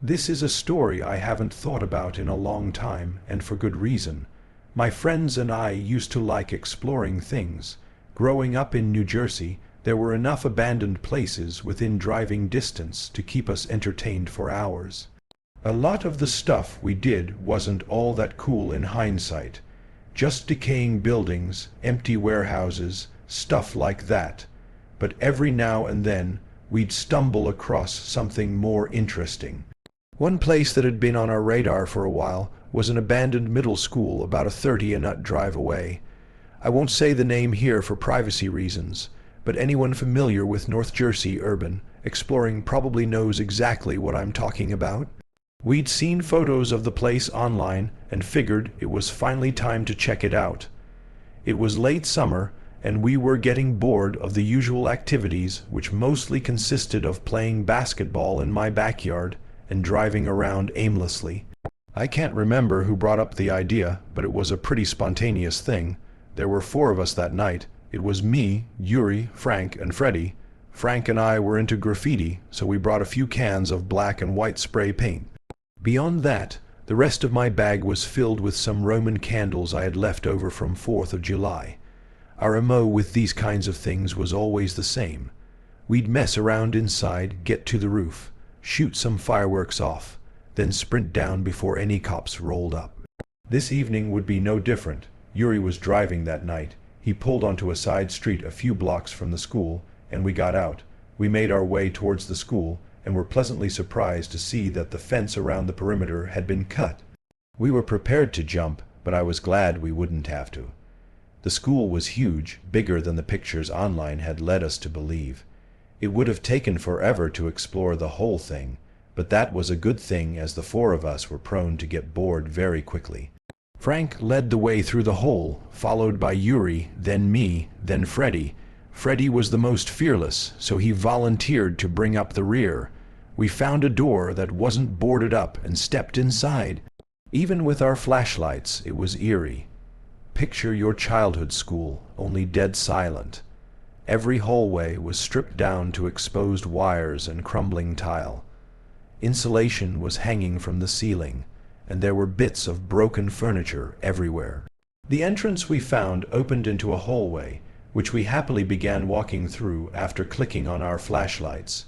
This is a story I haven't thought about in a long time, and for good reason. My friends and I used to like exploring things. Growing up in New Jersey, there were enough abandoned places within driving distance to keep us entertained for hours. A lot of the stuff we did wasn't all that cool in hindsight. Just decaying buildings, empty warehouses, stuff like that. But every now and then, we'd stumble across something more interesting. One place that had been on our radar for a while was an abandoned middle school about a 30-minute drive away. I won't say the name here for privacy reasons, but anyone familiar with North Jersey urban exploring probably knows exactly what I'm talking about. We'd seen photos of the place online and figured it was finally time to check it out. It was late summer, and we were getting bored of the usual activities, which mostly consisted of playing basketball in my backyard and driving around aimlessly. I can't remember who brought up the idea, but it was a pretty spontaneous thing. There were 4 of us that night. It was me, Yuri, Frank, and Freddie. Frank and I were into graffiti, so we brought a few cans of black and white spray paint. Beyond that, the rest of my bag was filled with some Roman candles I had left over from 4th of July. Our MO with these kinds of things was always the same. We'd mess around inside, get to the roof, shoot some fireworks off, then sprint down before any cops rolled up. This evening would be no different. Yuri was driving that night. He pulled onto a side street a few blocks from the school, and we got out. We made our way towards the school, and were pleasantly surprised to see that the fence around the perimeter had been cut. We were prepared to jump, but I was glad we wouldn't have to. The school was huge, bigger than the pictures online had led us to believe. It would have taken forever to explore the whole thing, but that was a good thing as the 4 of us were prone to get bored very quickly. Frank led the way through the hole, followed by Yuri, then me, then Freddie. Freddie was the most fearless, so he volunteered to bring up the rear. We found a door that wasn't boarded up and stepped inside. Even with our flashlights, it was eerie. Picture your childhood school, only dead silent. Every hallway was stripped down to exposed wires and crumbling tile. Insulation was hanging from the ceiling, and there were bits of broken furniture everywhere. The entrance we found opened into a hallway, which we happily began walking through after clicking on our flashlights.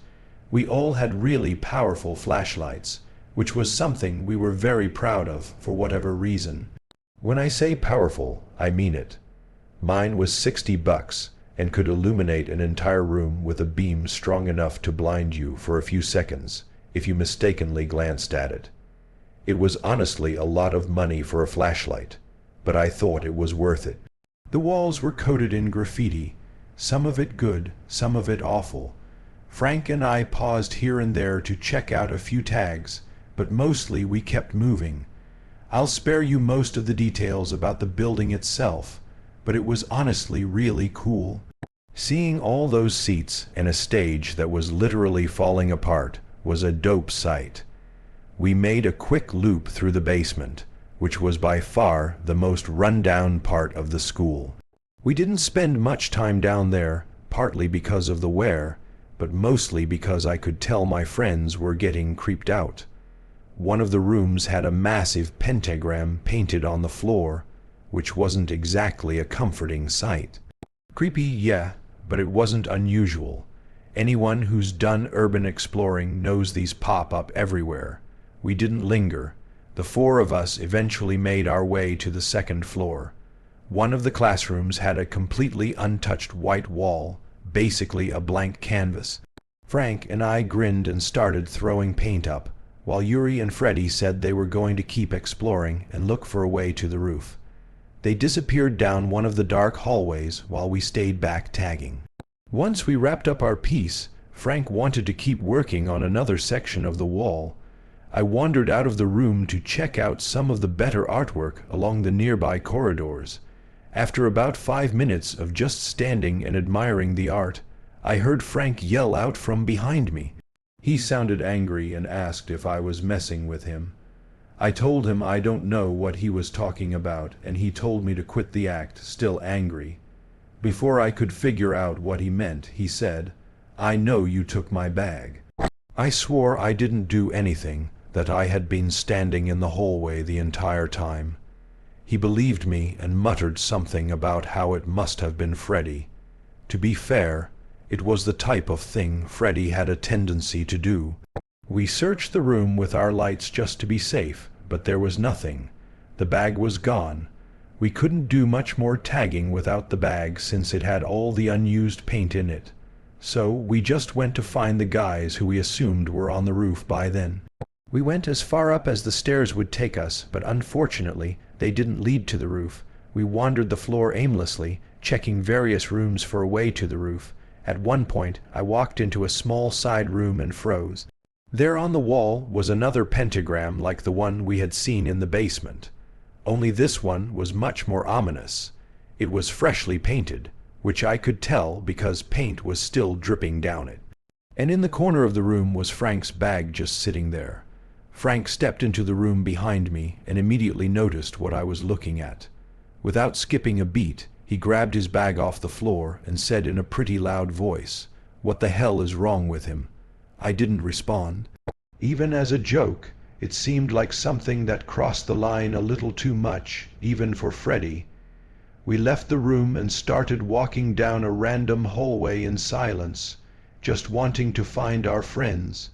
We all had really powerful flashlights, which was something we were very proud of for whatever reason. When I say powerful, I mean it. Mine was $60 and could illuminate an entire room with a beam strong enough to blind you for a few seconds if you mistakenly glanced at it. It was honestly a lot of money for a flashlight, but I thought it was worth it. The walls were coated in graffiti, some of it good, some of it awful. Frank and I paused here and there to check out a few tags, but mostly we kept moving. I'll spare you most of the details about the building itself, but it was honestly really cool. Seeing all those seats and a stage that was literally falling apart was a dope sight. We made a quick loop through the basement, which was by far the most run-down part of the school. We didn't spend much time down there, partly because of the wear, but mostly because I could tell my friends were getting creeped out. One of the rooms had a massive pentagram painted on the floor, which wasn't exactly a comforting sight. Creepy, yeah, but it wasn't unusual. Anyone who's done urban exploring knows these pop up everywhere. We didn't linger. The 4 of us eventually made our way to the 2nd floor. One of the classrooms had a completely untouched white wall, basically a blank canvas. Frank and I grinned and started throwing paint up, while Yuri and Freddie said they were going to keep exploring and look for a way to the roof. They disappeared down one of the dark hallways while we stayed back tagging. Once we wrapped up our piece, Frank wanted to keep working on another section of the wall. I wandered out of the room to check out some of the better artwork along the nearby corridors. After about 5 minutes of just standing and admiring the art, I heard Frank yell out from behind me. He sounded angry and asked if I was messing with him. I told him I don't know what he was talking about, and he told me to quit the act, still angry. Before I could figure out what he meant, he said, "I know you took my bag." I swore I didn't do anything, that I had been standing in the hallway the entire time. He believed me and muttered something about how it must have been Freddy. To be fair, it was the type of thing Freddy had a tendency to do. We searched the room with our lights just to be safe, but there was nothing. The bag was gone. We couldn't do much more tagging without the bag since it had all the unused paint in it. So we just went to find the guys who we assumed were on the roof by then. We went as far up as the stairs would take us, but unfortunately, they didn't lead to the roof. We wandered the floor aimlessly, checking various rooms for a way to the roof. At one point, I walked into a small side room and froze. There on the wall was another pentagram like the one we had seen in the basement. Only this one was much more ominous. It was freshly painted, which I could tell because paint was still dripping down it. And in the corner of the room was Frank's bag just sitting there. Frank stepped into the room behind me and immediately noticed what I was looking at. Without skipping a beat, he grabbed his bag off the floor and said in a pretty loud voice, "What the hell is wrong with him?" I didn't respond. Even as a joke, it seemed like something that crossed the line a little too much, even for Freddy. We left the room and started walking down a random hallway in silence, just wanting to find our friends.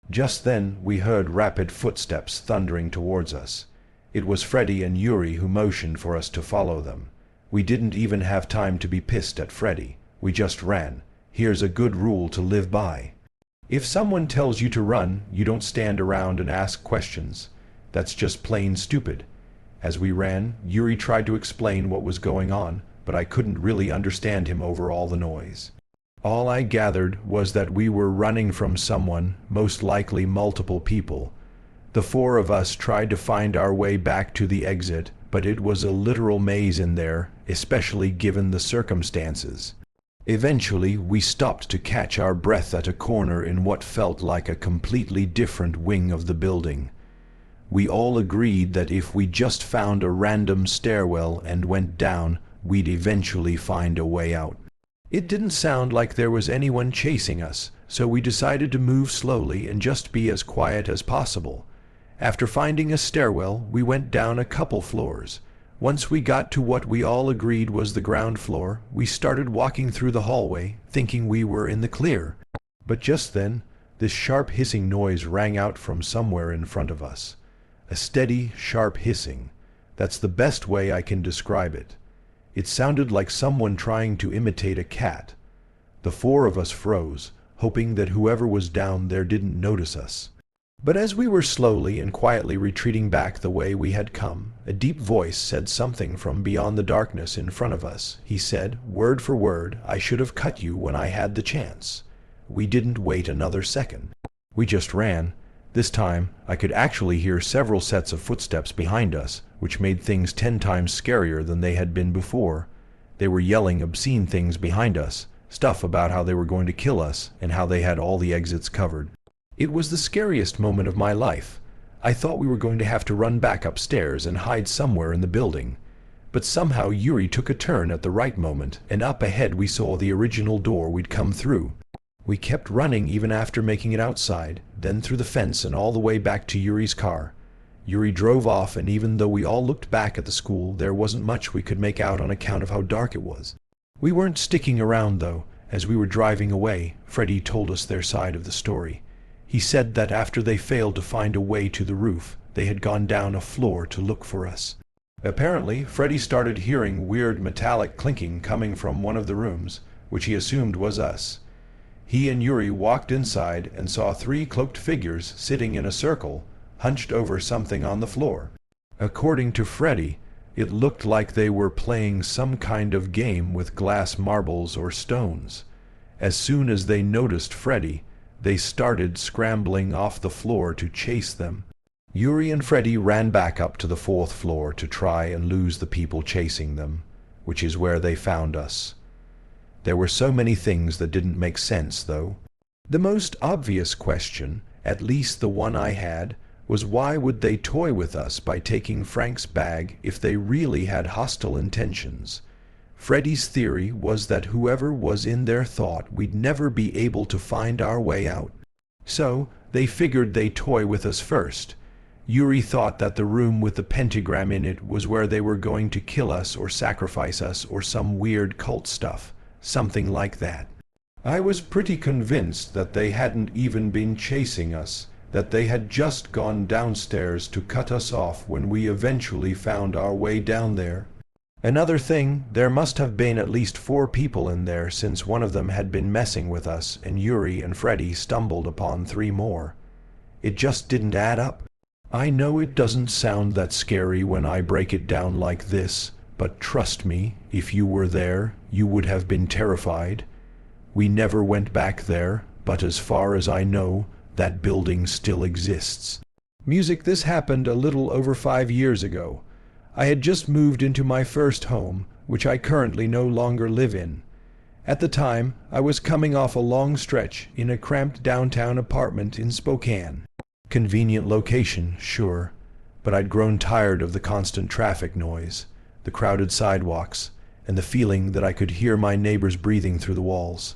Just then we heard rapid footsteps thundering towards us. It was Freddy and Yuri who motioned for us to follow them. We didn't even have time to be pissed at Freddy. We just ran. Here's a good rule to live by. If someone tells you to run, you don't stand around and ask questions. That's just plain stupid. As we ran, Yuri tried to explain what was going on, but I couldn't really understand him over all the noise. All I gathered was that we were running from someone, most likely multiple people. The four of us tried to find our way back to the exit, but it was a literal maze in there, especially given the circumstances. Eventually, we stopped to catch our breath at a corner in what felt like a completely different wing of the building. We all agreed that if we just found a random stairwell and went down, we'd eventually find a way out. It didn't sound like there was anyone chasing us, so we decided to move slowly and just be as quiet as possible. After finding a stairwell, we went down a couple floors. Once we got to what we all agreed was the ground floor, we started walking through the hallway, thinking we were in the clear. But just then, this sharp hissing noise rang out from somewhere in front of us. A steady, sharp hissing. That's the best way I can describe it. It sounded like someone trying to imitate a cat. The four of us froze, hoping that whoever was down there didn't notice us. But as we were slowly and quietly retreating back the way we had come, a deep voice said something from beyond the darkness in front of us. He said, word for word, "I should have cut you when I had the chance." We didn't wait another second. We just ran. This time, I could actually hear several sets of footsteps behind us, which made things 10 times scarier than they had been before. They were yelling obscene things behind us, stuff about how they were going to kill us and how they had all the exits covered. It was the scariest moment of my life. I thought we were going to have to run back upstairs and hide somewhere in the building. But somehow Yuri took a turn at the right moment, and up ahead we saw the original door we'd come through. We kept running even after making it outside, then through the fence and all the way back to Yuri's car. Yuri drove off, and even though we all looked back at the school, there wasn't much we could make out on account of how dark it was. We weren't sticking around, though. As we were driving away, Freddy told us their side of the story. He said that after they failed to find a way to the roof, they had gone down a floor to look for us. Apparently, Freddy started hearing weird metallic clinking coming from one of the rooms, which he assumed was us. He and Yuri walked inside and saw 3 cloaked figures sitting in a circle, hunched over something on the floor. According to Freddy, it looked like they were playing some kind of game with glass marbles or stones. As soon as they noticed Freddy, they started scrambling off the floor to chase them. Yuri and Freddy ran back up to the 4th floor to try and lose the people chasing them, which is where they found us. There were so many things that didn't make sense, though. The most obvious question, at least the one I had, was why would they toy with us by taking Frank's bag if they really had hostile intentions? Freddy's theory was that whoever was in there thought we'd never be able to find our way out. So they figured they'd toy with us first, Yuri thought that the room with the pentagram in it was where they were going to kill us or sacrifice us or some weird cult stuff, something like that. I was pretty convinced that they hadn't even been chasing us, that they had just gone downstairs to cut us off when we eventually found our way down there. Another thing, there must have been at least 4 people in there, since one of them had been messing with us and Yuri and Freddy stumbled upon 3 more. It just didn't add up. I know it doesn't sound that scary when I break it down like this, but trust me, if you were there, you would have been terrified. We never went back there, but as far as I know, that building still exists. Music. This happened a little over 5 years ago. I had just moved into my first home, which I currently no longer live in. At the time, I was coming off a long stretch in a cramped downtown apartment in Spokane. Convenient location, sure, but I'd grown tired of the constant traffic noise, the crowded sidewalks, and the feeling that I could hear my neighbors breathing through the walls.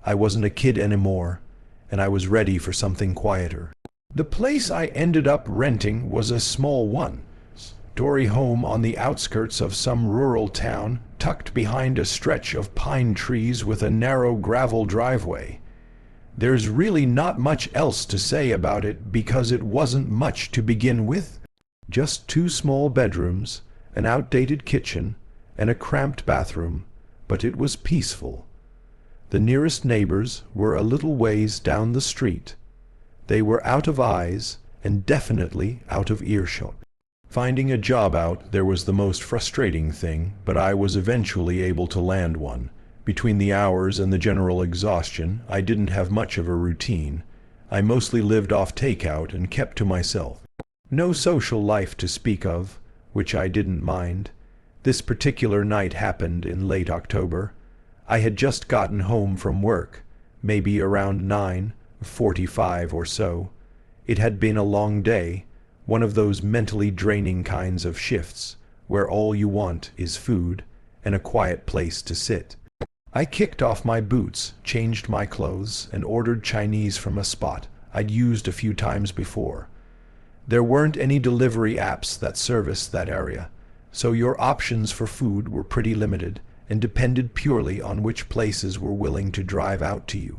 I wasn't a kid anymore, and I was ready for something quieter. The place I ended up renting was a small one-story home on the outskirts of some rural town, tucked behind a stretch of pine trees with a narrow gravel driveway. There's really not much else to say about it because it wasn't much to begin with. Just 2 small bedrooms, an outdated kitchen, and a cramped bathroom, but it was peaceful. The nearest neighbors were a little ways down the street. They were out of eyes and definitely out of earshot. Finding a job out there was the most frustrating thing, but I was eventually able to land one. Between the hours and the general exhaustion, I didn't have much of a routine. I mostly lived off takeout and kept to myself. No social life to speak of, which I didn't mind. This particular night happened in late October. I had just gotten home from work, maybe around 9:45 or so. It had been a long day, one of those mentally draining kinds of shifts, where all you want is food and a quiet place to sit. I kicked off my boots, changed my clothes, and ordered Chinese from a spot I'd used a few times before. There weren't any delivery apps that serviced that area, so your options for food were pretty limited and depended purely on which places were willing to drive out to you.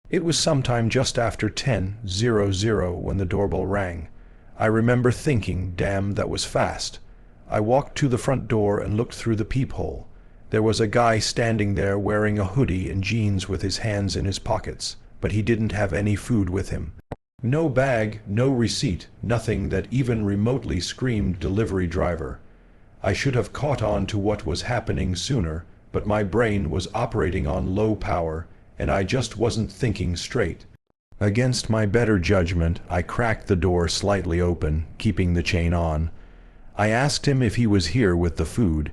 It was sometime just after 10:00 when the doorbell rang. I remember thinking, damn, that was fast. I walked to the front door and looked through the peephole. There was a guy standing there wearing a hoodie and jeans with his hands in his pockets, but he didn't have any food with him. No bag, no receipt, nothing that even remotely screamed delivery driver. I should have caught on to what was happening sooner, but my brain was operating on low power, and I just wasn't thinking straight. Against my better judgment, I cracked the door slightly open, keeping the chain on. I asked him if he was here with the food.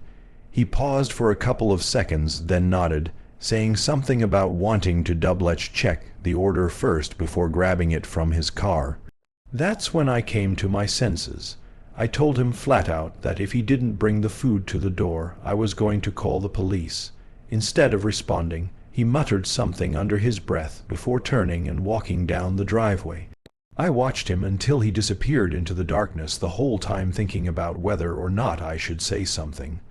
He paused for a couple of seconds, then nodded, saying something about wanting to double-check the order first before grabbing it from his car. That's when I came to my senses. I told him flat out that if he didn't bring the food to the door, I was going to call the police. Instead of responding, he muttered something under his breath before turning and walking down the driveway. I watched him until he disappeared into the darkness, the whole time thinking about whether or not I should say something.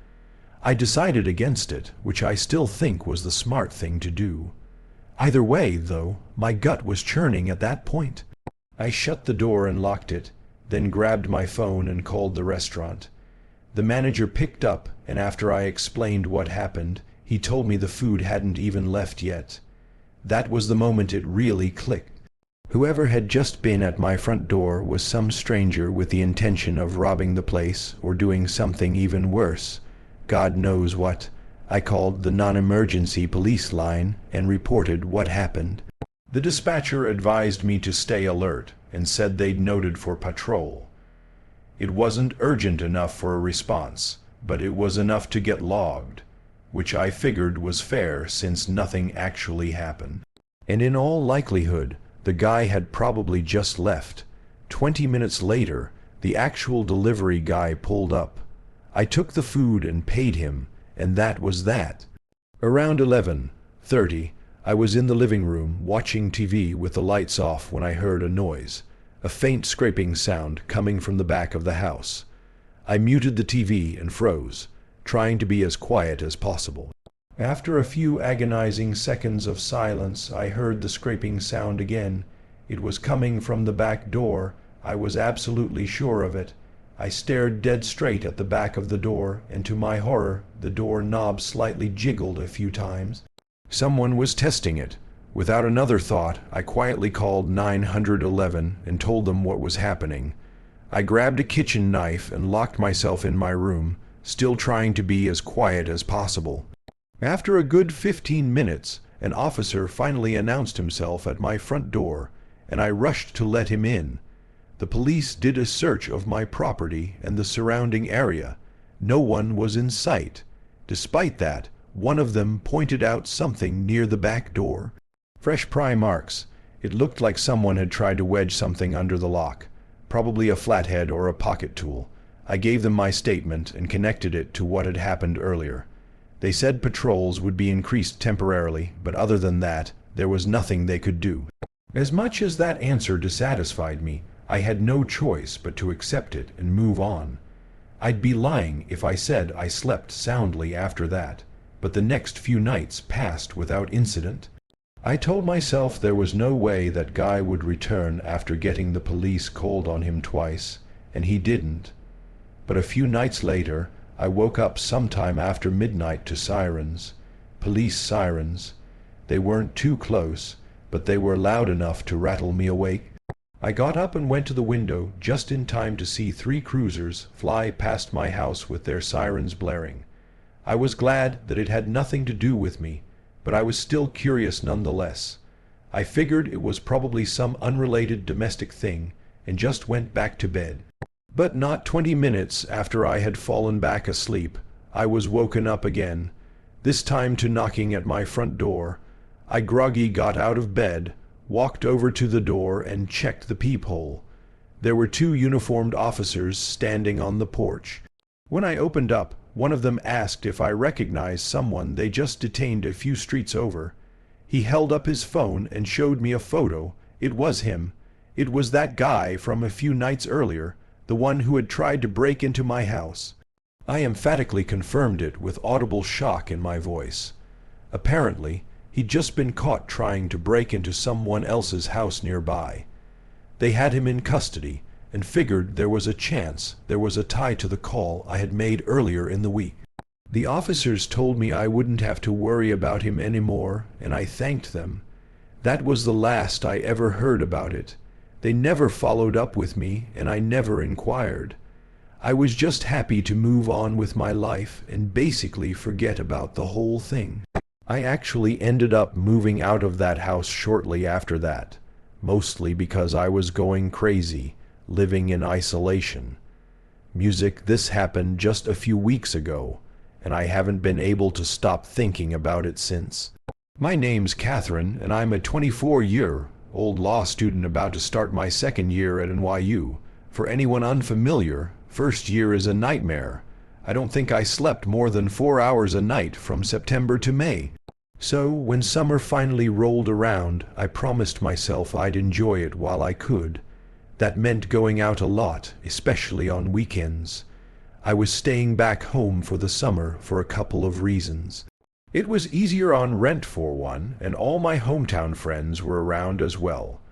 I decided against it, which I still think was the smart thing to do. Either way, though, my gut was churning at that point. I shut the door and locked it, then grabbed my phone and called the restaurant. The manager picked up, and after I explained what happened, he told me the food hadn't even left yet. That was the moment it really clicked. Whoever had just been at my front door was some stranger with the intention of robbing the place or doing something even worse. God knows what. I called the non-emergency police line and reported what happened. The dispatcher advised me to stay alert and said they'd noted for patrol. It wasn't urgent enough for a response, but it was enough to get logged, which I figured was fair since nothing actually happened. And in all likelihood, the guy had probably just left. 20 minutes later, the actual delivery guy pulled up. I took the food and paid him, and that was that. Around 11:30, I was in the living room watching TV with the lights off when I heard a noise. a faint scraping sound coming from the back of the house. I muted the TV and froze, trying to be as quiet as possible. After a few agonizing seconds of silence, I heard the scraping sound again. It was coming from the back door. I was absolutely sure of it. I stared dead straight at the back of the door, and to my horror, the door knob slightly jiggled a few times. Someone was testing it. Without another thought, I quietly called 911 and told them what was happening. I grabbed a kitchen knife and locked myself in my room, still trying to be as quiet as possible. After a good 15 minutes, an officer finally announced himself at my front door, and I rushed to let him in. The police did a search of my property and the surrounding area. No one was in sight. Despite that, one of them pointed out something near the back door. Fresh pry marks. It looked like someone had tried to wedge something under the lock, probably a flathead or a pocket tool. I gave them my statement and connected it to what had happened earlier. They said patrols would be increased temporarily, but other than that, there was nothing they could do. As much as that answer dissatisfied me, I had no choice but to accept it and move on. I'd be lying if I said I slept soundly after that, but the next few nights passed without incident. I told myself there was no way that guy would return after getting the police called on him twice, and he didn't. But a few nights later, I woke up sometime after midnight to sirens. Police sirens. They weren't too close, but they were loud enough to rattle me awake. I got up and went to the window just in time to see 3 cruisers fly past my house with their sirens blaring. I was glad that it had nothing to do with me, but I was still curious nonetheless. I figured it was probably some unrelated domestic thing and just went back to bed. But not 20 minutes after I had fallen back asleep, I was woken up again, this time to knocking at my front door. I groggy got out of bed, walked over to the door and checked the peephole. There were 2 uniformed officers standing on the porch. When I opened up, one of them asked if I recognized someone they just detained a few streets over. He held up his phone and showed me a photo. It was him. It was that guy from a few nights earlier, the one who had tried to break into my house. I emphatically confirmed it with audible shock in my voice. Apparently, he'd just been caught trying to break into someone else's house nearby. They had him in custody and figured there was a chance there was a tie to the call I had made earlier in the week. The officers told me I wouldn't have to worry about him anymore, and I thanked them. That was the last I ever heard about it. They never followed up with me, and I never inquired. I was just happy to move on with my life and basically forget about the whole thing. I actually ended up moving out of that house shortly after that, mostly because I was going crazy, living in isolation. This happened just a few weeks ago, and I haven't been able to stop thinking about it since. My name's Catherine, and I'm a 24-year-old law student about to start my 2nd year at NYU. For anyone unfamiliar, first year is a nightmare. I don't think I slept more than 4 hours a night from September to May. So, when summer finally rolled around, I promised myself I'd enjoy it while I could. That meant going out a lot, especially on weekends. I was staying back home for the summer for a couple of reasons. It was easier on rent for one, and all my hometown friends were around as well.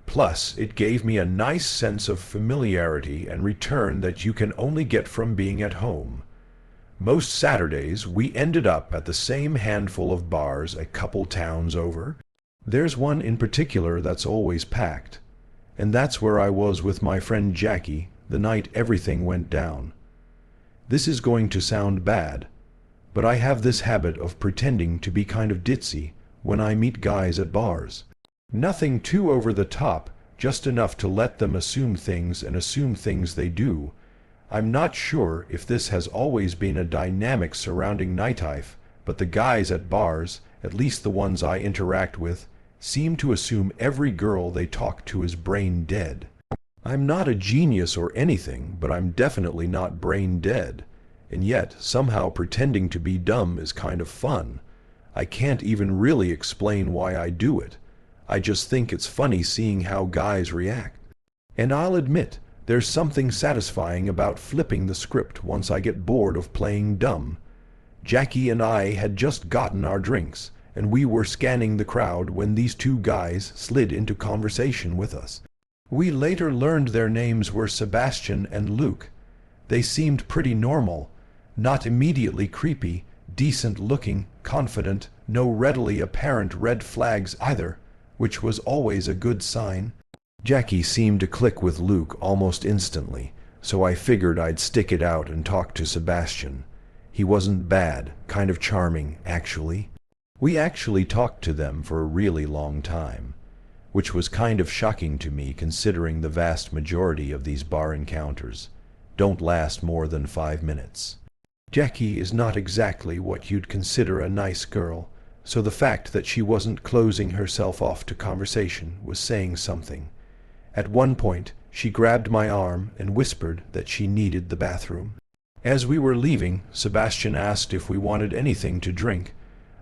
Plus, it gave me a nice sense of familiarity and return that you can only get from being at home. Most Saturdays, we ended up at the same handful of bars a couple towns over. There's one in particular that's always packed, and that's where I was with my friend Jackie the night everything went down. This is going to sound bad, but I have this habit of pretending to be kind of ditzy when I meet guys at bars. Nothing too over the top, just enough to let them assume things and assume things they do. I'm not sure if this has always been a dynamic surrounding nightlife, but the guys at bars, at least the ones I interact with, seem to assume every girl they talk to is brain dead. I'm not a genius or anything, but I'm definitely not brain dead. And yet, somehow pretending to be dumb is kind of fun. I can't even really explain why I do it. I just think it's funny seeing how guys react. And I'll admit, there's something satisfying about flipping the script once I get bored of playing dumb. Jackie and I had just gotten our drinks, and we were scanning the crowd when these two guys slid into conversation with us. We later learned their names were Sebastian and Luke. They seemed pretty normal, not immediately creepy, decent-looking, confident, no readily apparent red flags either, which was always a good sign. Jackie seemed to click with Luke almost instantly, so I figured I'd stick it out and talk to Sebastian. He wasn't bad, kind of charming, actually. We actually talked to them for a really long time, which was kind of shocking to me considering the vast majority of these bar encounters don't last more than 5 minutes. Jackie is not exactly what you'd consider a nice girl, so the fact that she wasn't closing herself off to conversation was saying something. At one point, she grabbed my arm and whispered that she needed the bathroom. As we were leaving, Sebastian asked if we wanted anything to drink.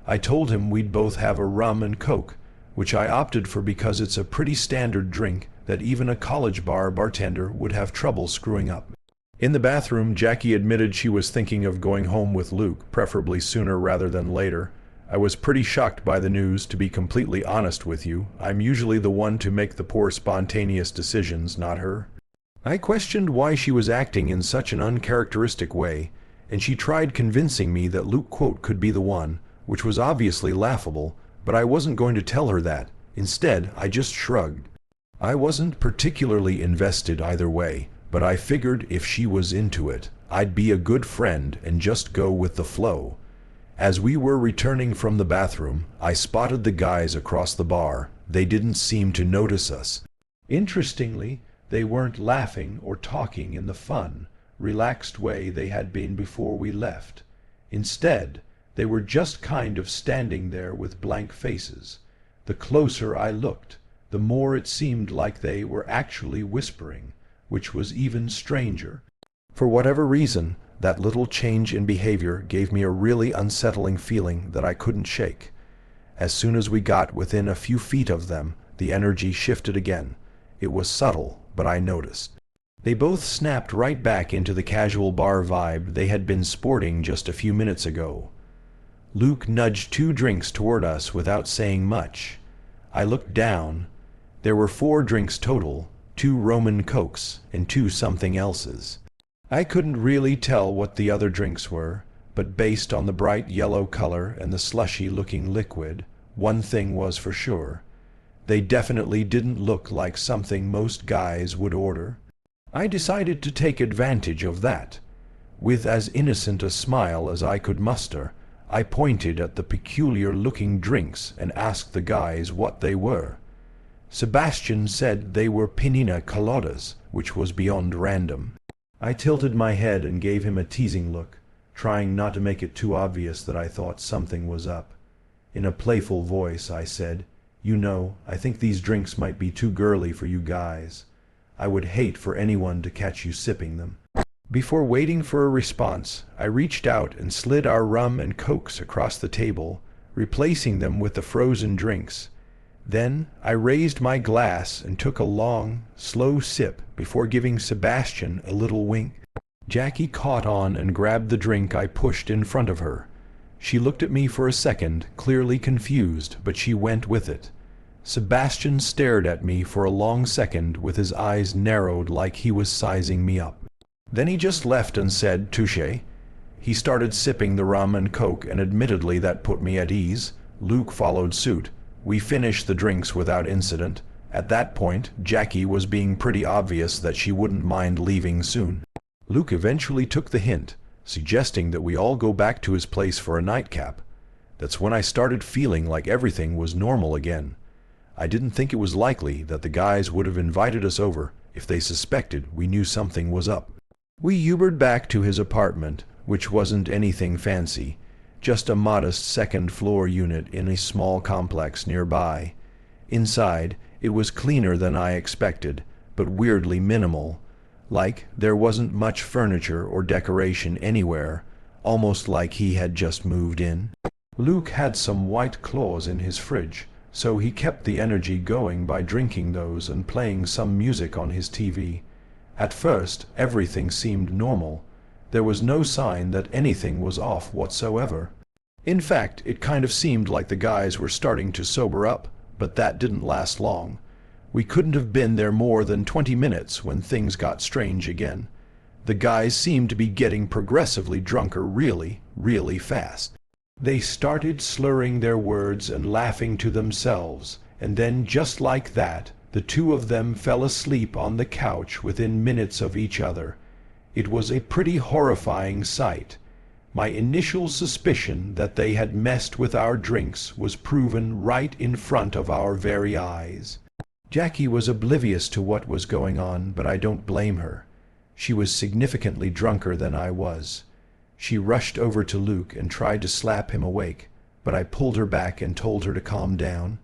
I told him we'd both have a rum and coke, which I opted for because it's a pretty standard drink that even a college bar bartender would have trouble screwing up. In the bathroom, Jackie admitted she was thinking of going home with Luke, preferably sooner rather than later. I was pretty shocked by the news, to be completely honest with you. I'm usually the one to make the poor spontaneous decisions, not her. I questioned why she was acting in such an uncharacteristic way, and she tried convincing me that Luke quote could be the one, which was obviously laughable, but I wasn't going to tell her that. Instead, I just shrugged. I wasn't particularly invested either way, but I figured if she was into it, I'd be a good friend and just go with the flow. As we were returning from the bathroom, I spotted the guys across the bar. They didn't seem to notice us. Interestingly, they weren't laughing or talking in the fun, relaxed way they had been before we left. Instead, they were just kind of standing there with blank faces. The closer I looked, the more it seemed like they were actually whispering, which was even stranger. For whatever reason, that little change in behavior gave me a really unsettling feeling that I couldn't shake. As soon as we got within a few feet of them, the energy shifted again. It was subtle, but I noticed. They both snapped right back into the casual bar vibe they had been sporting just a few minutes ago. Luke nudged 2 drinks toward us without saying much. I looked down. There were 4 drinks total, 2 Roman Cokes and 2 something elses. I couldn't really tell what the other drinks were, but based on the bright yellow color and the slushy-looking liquid, one thing was for sure. They definitely didn't look like something most guys would order. I decided to take advantage of that. With as innocent a smile as I could muster, I pointed at the peculiar-looking drinks and asked the guys what they were. Sebastian said they were piña coladas, which was beyond random. I tilted my head and gave him a teasing look, trying not to make it too obvious that I thought something was up. In a playful voice, I said, "You know, I think these drinks might be too girly for you guys. I would hate for anyone to catch you sipping them." Before waiting for a response, I reached out and slid our rum and cokes across the table, replacing them with the frozen drinks. Then I raised my glass and took a long, slow sip before giving Sebastian a little wink. Jackie caught on and grabbed the drink I pushed in front of her. She looked at me for a second, clearly confused, but she went with it. Sebastian stared at me for a long second with his eyes narrowed like he was sizing me up. Then he just left and said, "Touché." He started sipping the rum and coke, and admittedly that put me at ease. Luke followed suit. We finished the drinks without incident. At that point, Jackie was being pretty obvious that she wouldn't mind leaving soon. Luke eventually took the hint, suggesting that we all go back to his place for a nightcap. That's when I started feeling like everything was normal again. I didn't think it was likely that the guys would have invited us over if they suspected we knew something was up. We Ubered back to his apartment, which wasn't anything fancy, just a modest second-floor unit in a small complex nearby. Inside, it was cleaner than I expected, but weirdly minimal. Like there wasn't much furniture or decoration anywhere, almost like he had just moved in. Luke had some white claws in his fridge, so he kept the energy going by drinking those and playing some music on his TV. At first, everything seemed normal. There was no sign that anything was off whatsoever. In fact, it kind of seemed like the guys were starting to sober up, but that didn't last long. We couldn't have been there more than 20 minutes when things got strange again. The guys seemed to be getting progressively drunker really, really fast. They started slurring their words and laughing to themselves, and then just like that, the two of them fell asleep on the couch within minutes of each other. It was a pretty horrifying sight. My initial suspicion that they had messed with our drinks was proven right in front of our very eyes. Jackie was oblivious to what was going on, but I don't blame her. She was significantly drunker than I was. She rushed over to Luke and tried to slap him awake, but I pulled her back and told her to calm down.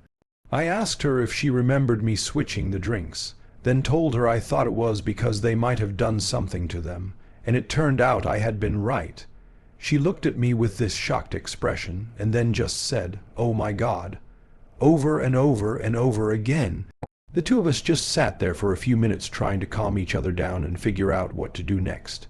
I asked her if she remembered me switching the drinks, then told her I thought it was because they might have done something to them, and it turned out I had been right. She looked at me with this shocked expression, and then just said, "Oh my God," over and over and over again. The two of us just sat there for a few minutes trying to calm each other down and figure out what to do next.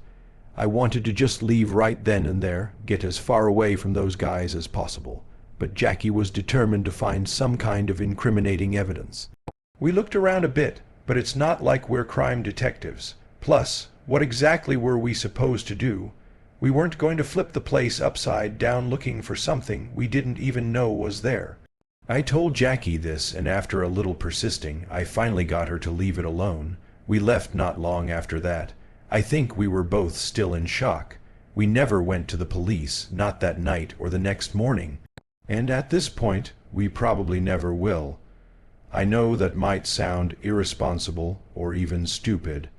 I wanted to just leave right then and there, get as far away from those guys as possible, but Jackie was determined to find some kind of incriminating evidence. We looked around a bit, but it's not like we're crime detectives. Plus, what exactly were we supposed to do? We weren't going to flip the place upside down looking for something we didn't even know was there. I told Jackie this, and after a little persisting, I finally got her to leave it alone. We left not long after that. I think we were both still in shock. We never went to the police, not that night or the next morning. And at this point, we probably never will. I know that might sound irresponsible or even stupid,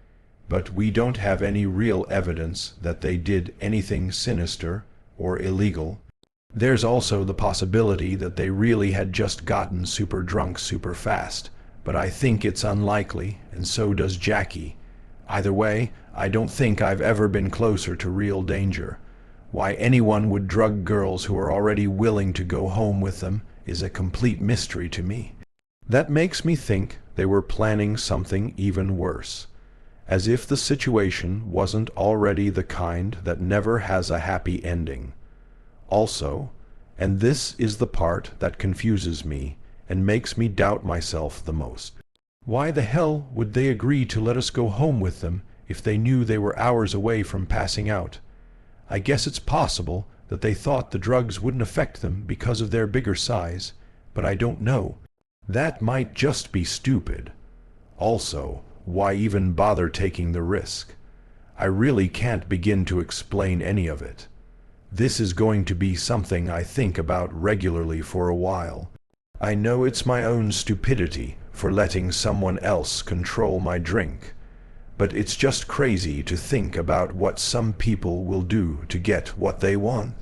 but we don't have any real evidence that they did anything sinister or illegal. There's also the possibility that they really had just gotten super drunk super fast, but I think it's unlikely, and so does Jackie. Either way, I don't think I've ever been closer to real danger. Why anyone would drug girls who are already willing to go home with them is a complete mystery to me. That makes me think they were planning something even worse. As if the situation wasn't already the kind that never has a happy ending. Also, and this is the part that confuses me and makes me doubt myself the most, why the hell would they agree to let us go home with them if they knew they were hours away from passing out? I guess it's possible that they thought the drugs wouldn't affect them because of their bigger size, but I don't know. That might just be stupid. Also, why even bother taking the risk? I really can't begin to explain any of it. This is going to be something I think about regularly for a while. I know it's my own stupidity for letting someone else control my drink, but it's just crazy to think about what some people will do to get what they want.